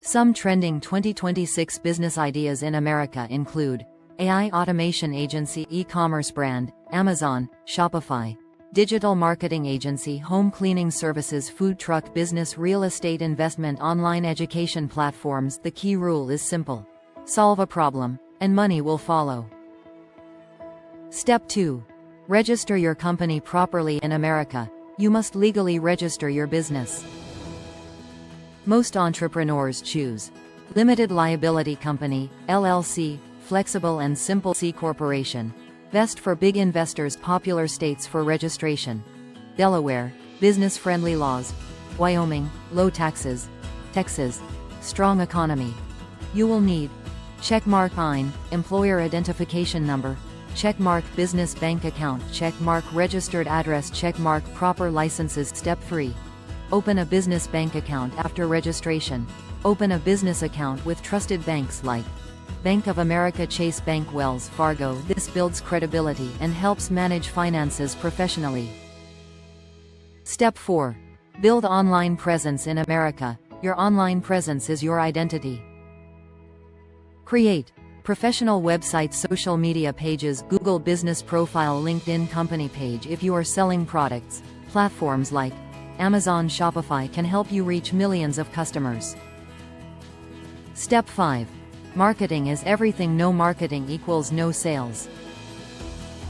Some trending 2026 business ideas in America include AI automation agency, e-commerce brand, Amazon, Shopify, digital marketing agency, home cleaning services, food truck business, real estate investment, online education platforms. The key rule is simple. Solve a problem, and money will follow. Step 2. Register your company properly in America. You must legally register your business. Most entrepreneurs choose limited liability company, LLC, flexible and simple C corporation. Best for big investors. Popular states for registration: Delaware, business-friendly laws; Wyoming, low taxes; Texas, strong economy. You will need checkmark IN, employer identification number; checkmark business bank account; checkmark registered address; checkmark proper licenses. Step 3. Open a business bank account after registration. Open a business account with trusted banks like Bank of America, Chase Bank, Wells Fargo. This builds credibility and helps manage finances professionally. Step 4. Build online presence in America. Your online presence is your identity. Create professional websites, social media pages, Google business profile, LinkedIn company page. If you are selling products, platforms like Amazon, Shopify can help you reach millions of customers. Step 5. Marketing is everything. No marketing equals no sales.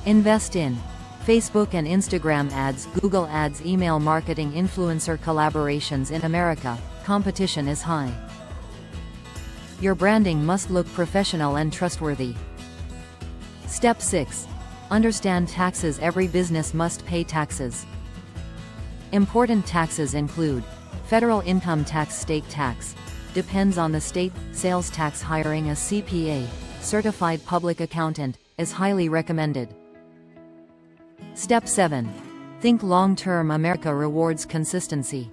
Invest in Facebook and Instagram ads, Google ads, email marketing, influencer collaborations. In America, competition is high. Your branding must look professional and trustworthy. Step 6. Understand taxes. Every business must pay taxes. Important taxes include federal income tax, state tax, depends on the state, sales tax. Hiring a CPA, certified public accountant, is highly recommended. Step 7. Think long-term. America rewards consistency.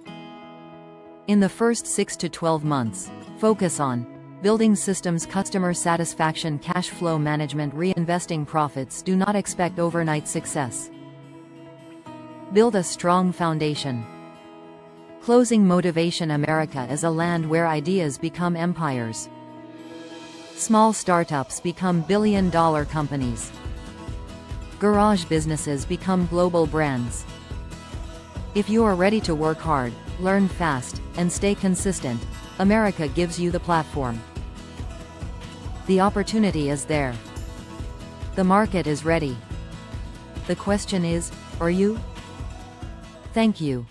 In the first 6 to 12 months, focus on building systems, customer satisfaction, cash flow management, reinvesting profits. Do not expect overnight success. Build a strong foundation. Closing motivation. America is a land where ideas become empires. Small startups become billion-dollar companies. Garage businesses become global brands. If you are ready to work hard, learn fast, and stay consistent, America gives you the platform. The opportunity is there. The market is ready. The question is, are you? Thank you.